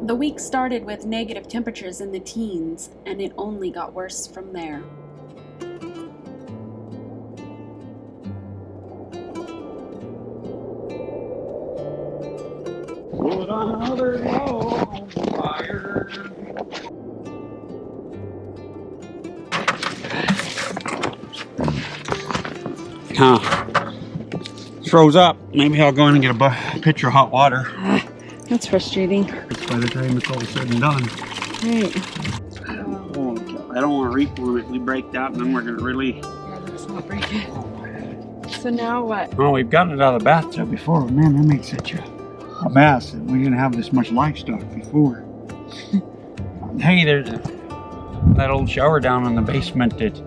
The week started with negative temperatures in the teens, and it only got worse from there. Put another log on the fire. Froze up. Maybe I'll go in and get a pitcher of hot water. That's frustrating. It's by the time it's all said and done. Right. Oh, I don't want to reform it. We break that and then we're going to really... Yeah, let's not break it. So now what? Oh, we've gotten it out of the bathtub before. But man, that makes such a mess. We didn't have this much livestock before. Hey, there's that old shower down in the basement that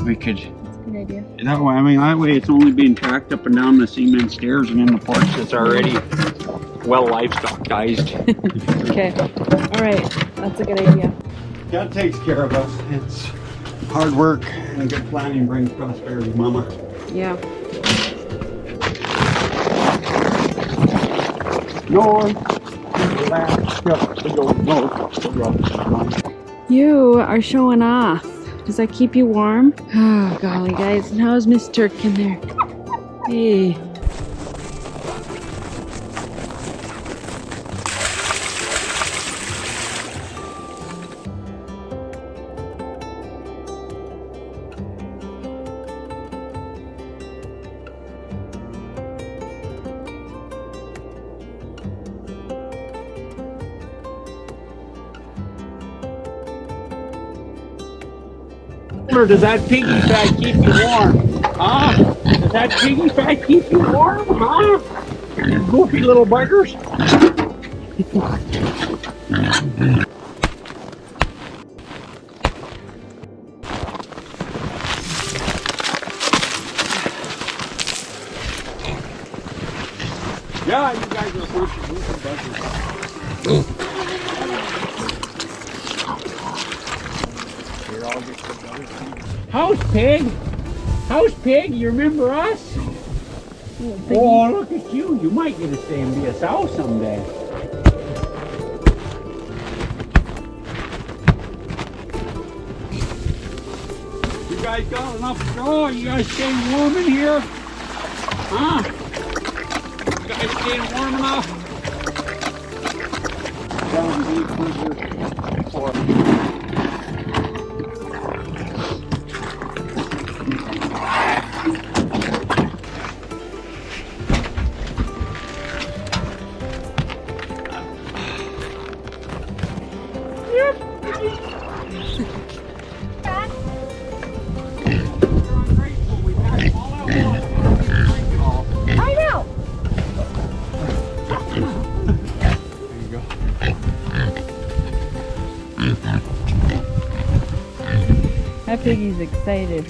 we could... Good idea. That way, that way it's only being tracked up and down the cement stairs and in the porch that's already well livestockized. Okay. All right. That's a good idea. God takes care of us. It's hard work and good planning brings prosperity, Mama. Yeah. You are showing off. Does that keep you warm? Oh, golly, guys. And how's Miss Turk in there? Hey. Or does that piggy fat keep you warm? Huh? Does that piggy fat keep you warm? Huh? You goofy little buggers. Yeah, you guys are a bunch of goofy buggers. House pig! House pig, you remember us? Oh, look at you. You might get to stay and be a sow someday. You guys got enough straw? You guys staying warm in here? Huh? You guys staying warm enough? That piggy's excited.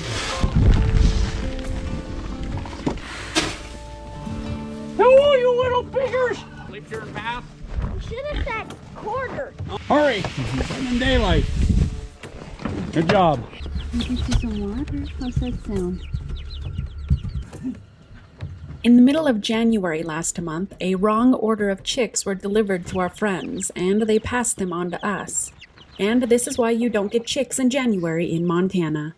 Hello, you little piggers! Sleep your bath. You should have said quarter. Hurry! I'm in daylight. Good job. I'll get you some water. How's that sound? In the middle of January last month, a wrong order of chicks were delivered to our friends, and they passed them on to us. And this is why you don't get chicks in January in Montana.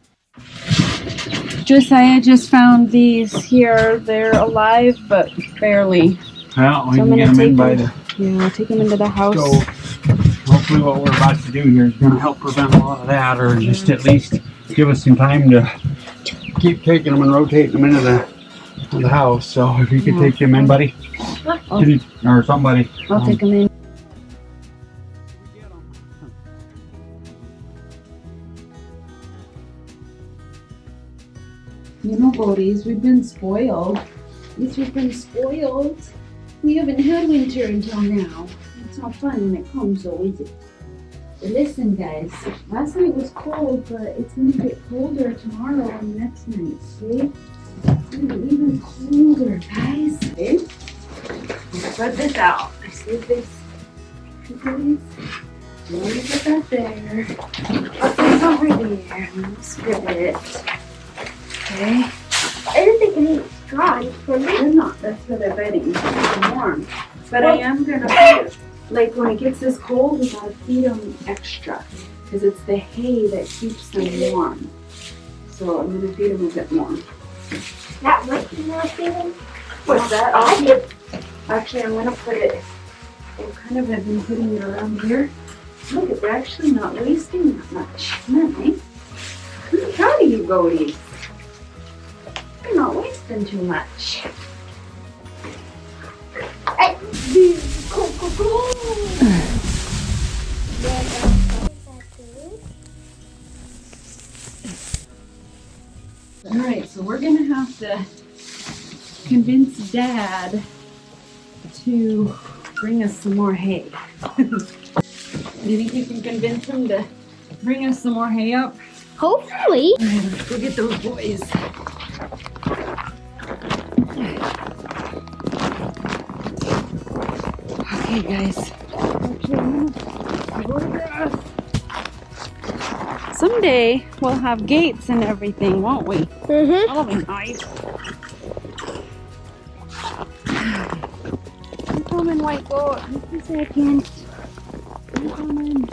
Josiah just found these here. They're alive, but barely. Well, we can get them in by the Yeah, I'll take them into the house. stove. Hopefully what we're about to do here is going to help prevent a lot of that, or just at least give us some time to keep taking them and rotating them into the house. So if you could take them in, buddy. Or somebody. I'll take them in. You know, Bodhies, we've been spoiled. Yes, we've been spoiled. We haven't had winter until now. It's not fun when it comes, though, is it? But listen, guys. Last night was cold, but it's going to get colder tomorrow and next night, see? It's going to be even colder, guys. Okay? Let's spread this out. I see this. Bodhies. Let me put that there. Put this over there. Let me spread it. Okay. I didn't think any straw for me. They're not. That's for their bedding. It's warm. But I am gonna like when it gets this cold, we gotta feed them extra because it's the hay that keeps them warm. So I'm gonna feed them a bit more. That much you want to feed them? What's that? Actually, I'm gonna put it. I've been putting it around here. Look, they're actually not wasting that much. Isn't that nice? I'm proud of you, goaties. You're not wasting too much. Hey, go. Alright, so we're gonna have to convince Dad to bring us some more hay. Do you think you can convince him to bring us some more hay up? Hopefully. Alright, let's go get those boys. Okay, guys. Someday we'll have gates and everything, won't we? Mm-hmm. That'll be nice. I'm coming, white goat. Just a second. I'm coming.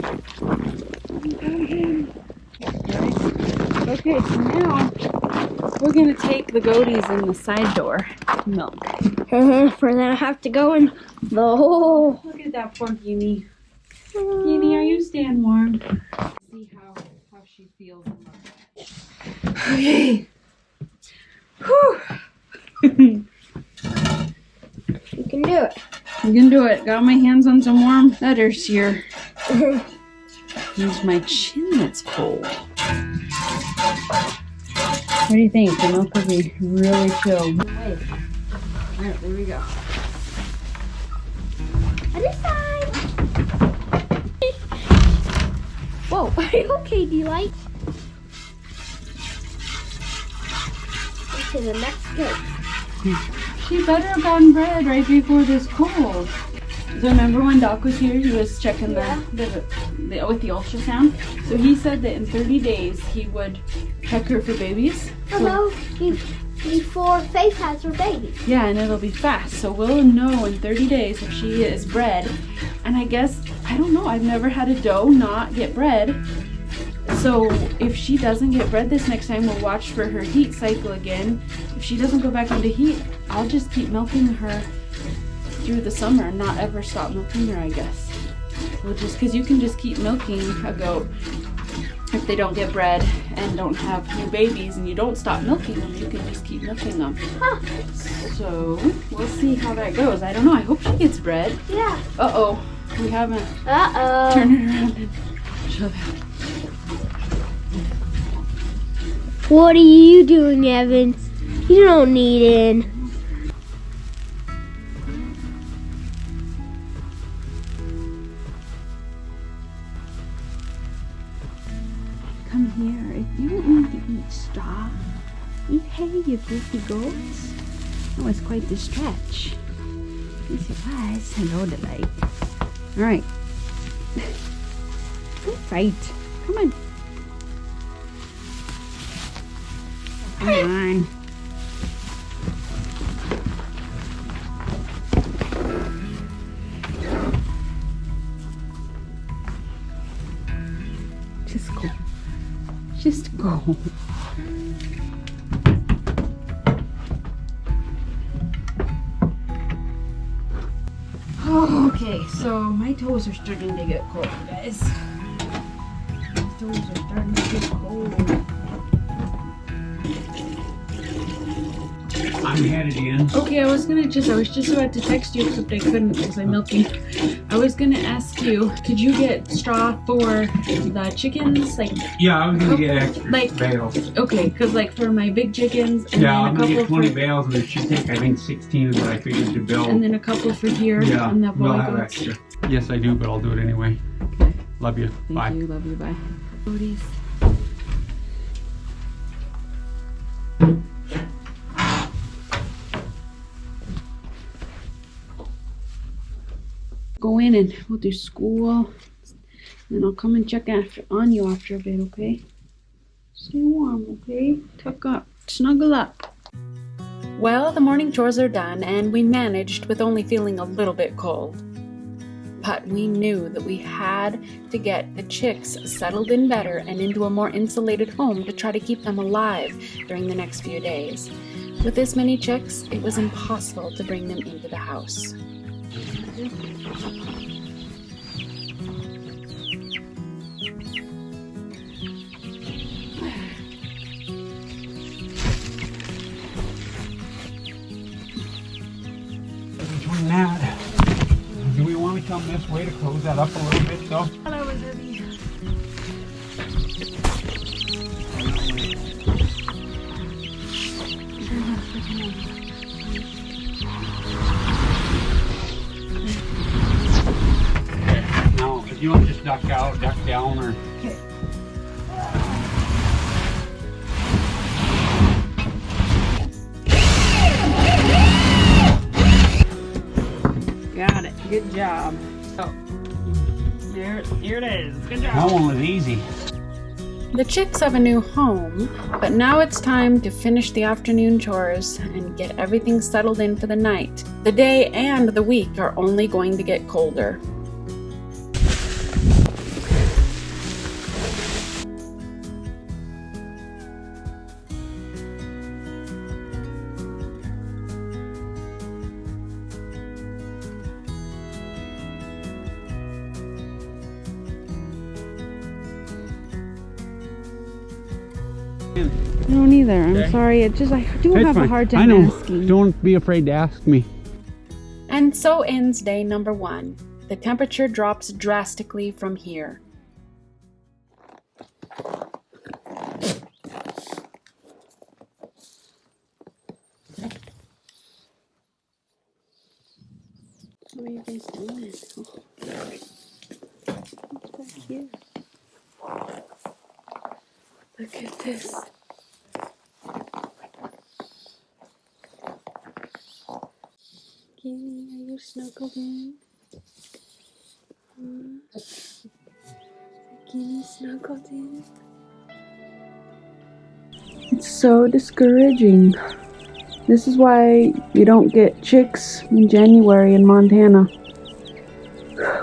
Okay, so now we're gonna take the goaties in the side door to milk. For then I have to go in the hole. Look at that poor guinea. Guinea, are you staying warm? See how she feels. Okay. Whew. You can do it. You can do it. Got my hands on some warm letters here. It's my chin that's cold. What do you think? The milk will be really chilled. Alright, there we go. Other side. Whoa, are you okay, D-Light? Okay, the next goat. She better have gotten bred right before this cold. So remember when Doc was here, he was checking with the ultrasound? So he said that in 30 days he would check her for babies. Hello, before Faith has her baby. Yeah, and it'll be fast. So we'll know in 30 days if she is bred. And I guess, I don't know, I've never had a doe not get bred. So if she doesn't get bred this next time, we'll watch for her heat cycle again. If she doesn't go back into heat, I'll just keep milking her through the summer and not ever stop milking her, I guess. Well, just because you can just keep milking a goat if they don't get bred and don't have new babies and you don't stop milking them, you can just keep milking them. Huh. So we'll see how that goes. I don't know. I hope she gets bred. Yeah. Uh-oh. We haven't. Uh-oh. Turn it around and show them. What are you doing, Evans? You don't need in. Come here. You don't need to eat straw. Eat hay, you goofy goats. That was quite the stretch. Yes, it was. Hello, Delight. All right. Good fight. Come on. Come on. Just go. Just go. Oh, okay, so my toes are starting to get cold, guys. My toes are starting to get cold. I'm headed in. Okay, I was just about to text you, except I couldn't because I'm milking. I was gonna ask you, could you get straw for the chickens? Like, Yeah, I was gonna get extra bales. okay, because like for my big chickens, and Yeah, then I'm a gonna couple get 20 for, bales, and it should take, I think, 16 is what I figured to build. and then a couple for here, Yeah, and that we'll boy have goats. extra. Yes, I do, but I'll do it anyway. Okay. Love you. Thank Bye. you, love you, bye. Booties. Go in and we'll do school. Then I'll come and check on you after a bit, okay? Stay warm, okay? Tuck up, snuggle up. Well, the morning chores are done and we managed with only feeling a little bit cold. But we knew that we had to get the chicks settled in better and into a more insulated home to try to keep them alive during the next few days. With this many chicks, it was impossible to bring them into the house. Between that, do we want to come this way to close that up a little bit though? That was heavy. Now, if you want to just duck out, duck down, or... Okay. Got it. Good job. Oh, here it is. Good job. That one was easy. The chicks have a new home, but now it's time to finish the afternoon chores and get everything settled in for the night. The day and the week are only going to get colder. I don't either. I'm sorry. I do have a hard time asking. Don't be afraid to ask me. And so ends day number 1. The temperature drops drastically from here. What are you guys doing? What's back here? Look at this. Kitty, are you snuggled in? Kitty snuggled in? It's so discouraging. This is why you don't get chicks in January in Montana.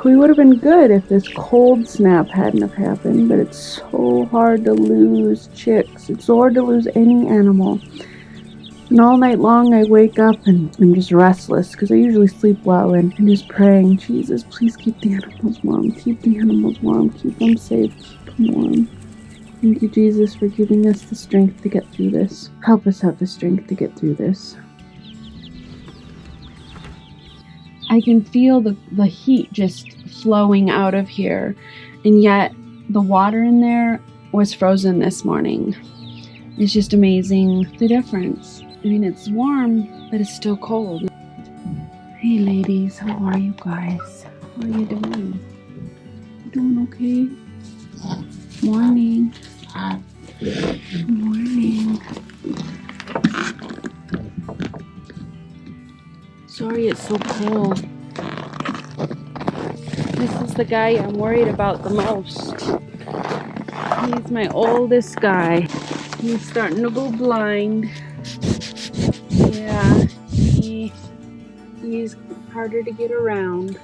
We would have been good if this cold snap hadn't have happened, but it's so hard to lose chicks. It's so hard to lose any animal. And all night long I wake up and I'm just restless because I usually sleep well and I'm just praying, Jesus, please keep the animals warm. Keep the animals warm. Keep them safe. Keep them warm. Thank you, Jesus, for giving us the strength to get through this. Help us have the strength to get through this. I can feel the heat just flowing out of here, and yet the water in there was frozen this morning. It's just amazing the difference. I mean, it's warm, but it's still cold. Hey ladies, how are you guys? How are you doing? You doing okay? Morning. Good morning. Sorry it's so cold. This is the guy I'm worried about the most. He's my oldest guy. He's starting to go blind. Yeah, he's harder to get around.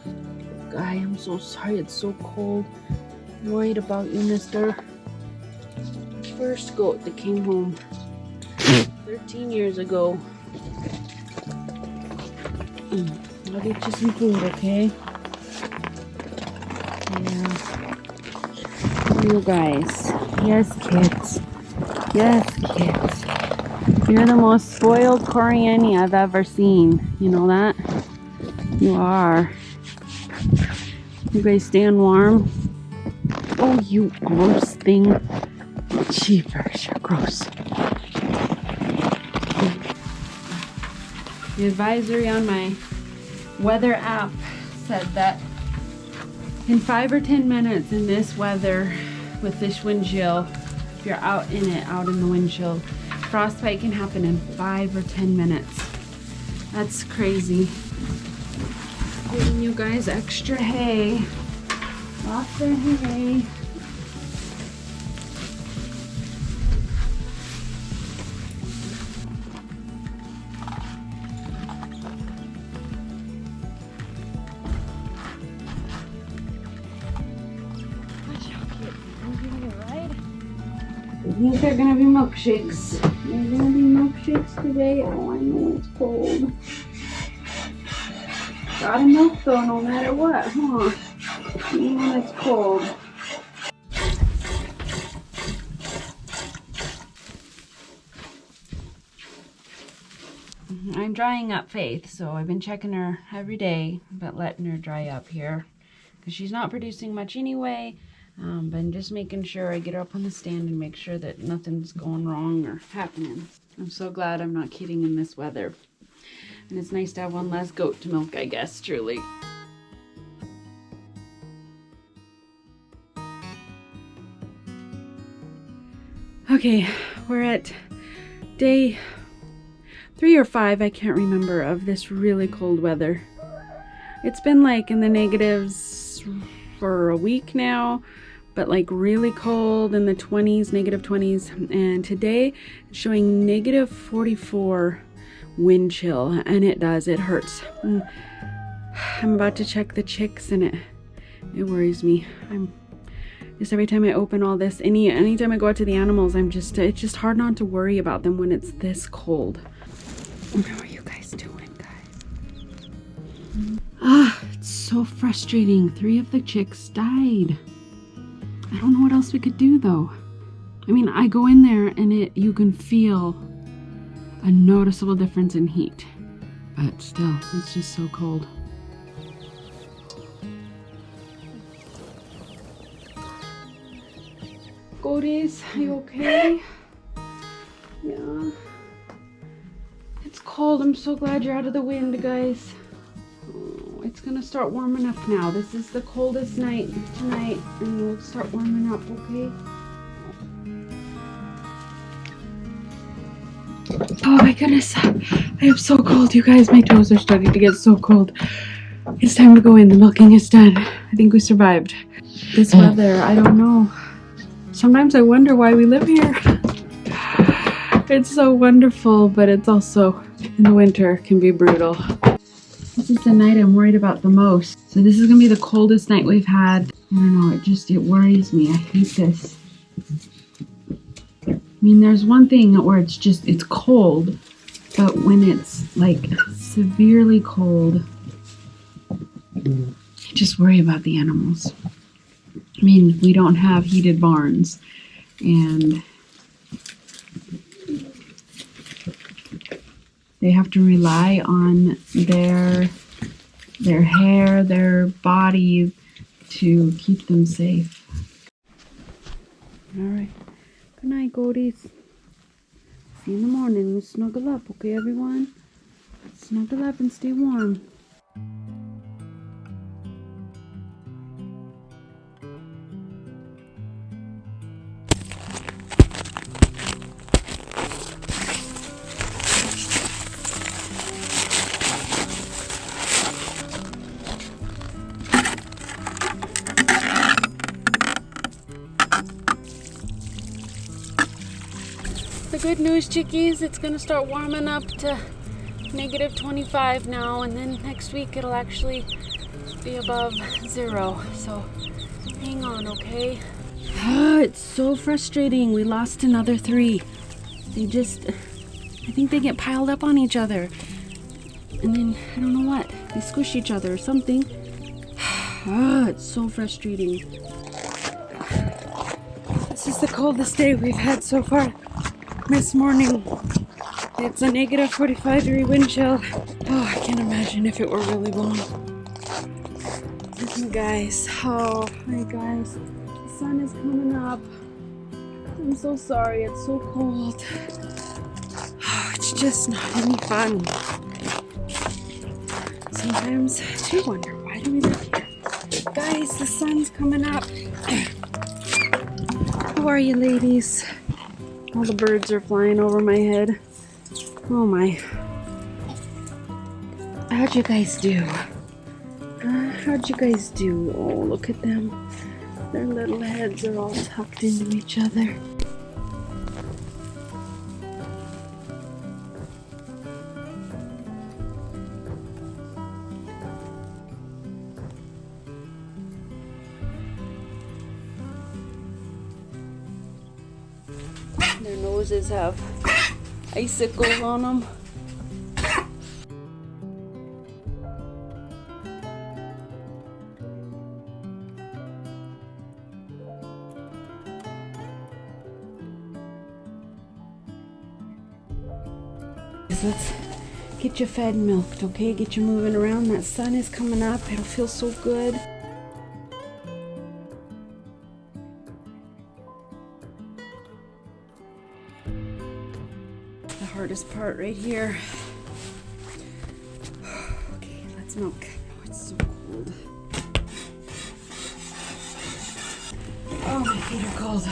Guy, I'm so sorry it's so cold. I'm worried about you, mister. First goat that came home 13 years ago. I'll get you some food, okay? Yeah. You guys. Yes, kids. Yes, kids. You're the most spoiled Coriani I've ever seen. You know that? You are. You guys staying warm? Oh, you gross thing. Jeepers, you're gross. The advisory on my weather app said that in 5 or 10 minutes in this weather with this wind chill, if you're out in the wind chill, frostbite can happen in 5 or 10 minutes. That's crazy. Giving you guys extra hay. Lots of hay. I think they're gonna be milkshakes. They're gonna be milkshakes today. Oh, I know it's cold. Gotta milk though, no matter what, huh? Even when it's cold. I'm drying up Faith, so I've been checking her every day, but letting her dry up here. Because she's not producing much anyway, but I'm just making sure I get her up on the stand and make sure that nothing's going wrong or happening. I'm so glad I'm not kidding in this weather. And it's nice to have one less goat to milk, I guess, truly. Okay, we're at day 3 or 5, I can't remember, of this really cold weather. It's been like in the negatives for a week now, but like really cold in the 20s, negative 20s. And today it's showing negative 44 wind chill, and it hurts. I'm about to check the chicks and it worries me. Just every time I open all this, anytime I go out to the animals, it's just hard not to worry about them when it's this cold. How are you guys doing, guys? It's so frustrating. 3 of the chicks died. I don't know what else we could do though. I mean, I go in there and you can feel a noticeable difference in heat, but still, it's just so cold. Goaties, are you okay? Yeah. It's cold. I'm so glad you're out of the wind, guys. Oh, it's gonna start warming up now. This is the coldest night tonight, and it'll start warming up, okay? Oh my goodness. I am so cold, you guys. My toes are starting to get so cold. It's time to go in. The milking is done. I think we survived. This weather, I don't know. Sometimes I wonder why we live here. It's so wonderful, but it's also, in the winter, can be brutal. This is the night I'm worried about the most. So this is gonna be the coldest night we've had. I don't know, it worries me. I hate this. I mean, there's one thing where it's cold, but when it's like severely cold, I just worry about the animals. I mean, we don't have heated barns, and they have to rely on their hair, their body to keep them safe. All right. Good night, goaties. See you in the morning. We'll snuggle up, okay, everyone? Snuggle up and stay warm. The good news, chickies, it's gonna start warming up to negative 25 now, and then next week it'll actually be above 0. So hang on, okay? It's so frustrating. We lost another 3. I think they get piled up on each other. And then, I don't know what, they squish each other or something. It's so frustrating. This is the coldest day we've had so far. This morning, it's a negative 45-degree wind chill. Oh, I can't imagine if it were really warm. Listen, guys. Oh, hi, guys. The sun is coming up. I'm so sorry. It's so cold. Oh, it's just not any fun. Sometimes I do wonder, why do we live here? Guys, the sun's coming up. How are you, ladies? All the birds are flying over my head. Oh my. How'd you guys do? How'd you guys do? Oh, look at them. Their little heads are all tucked into each other. Their noses have icicles on them. Let's get you fed and milked, okay? Get you moving around. That sun is coming up. It'll feel so good. The hardest part right here. Okay, let's milk. Oh, it's so cold. Oh, my feet are cold.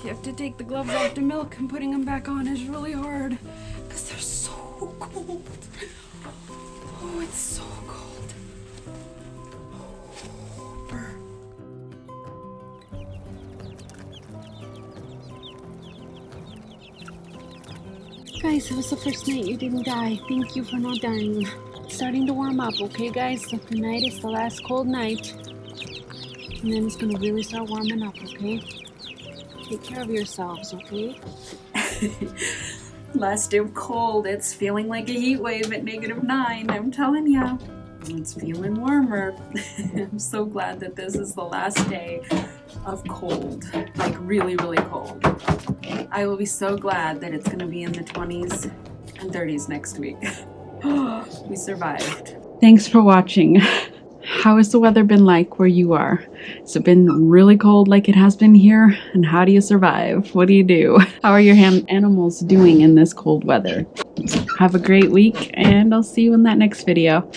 You have to take the gloves off to milk, and putting them back on is really hard because they're so cold. Oh, it's so cold. Guys, it was the first night you didn't die. Thank you for not dying. It's starting to warm up, okay, guys? So tonight is the last cold night, and then it's gonna really start warming up, okay? Take care of yourselves, okay? Last day of cold. It's feeling like a heat wave at -9. I'm telling ya. It's feeling warmer. I'm so glad that this is the last day of cold. Like really, really cold. I will be so glad that it's gonna be in the 20s and 30s next week. We survived. Thanks for watching. How has the weather been like where you are? Has it been really cold like it has been here? And how do you survive? What do you do? How are your animals doing in this cold weather? Have a great week, and I'll see you in that next video.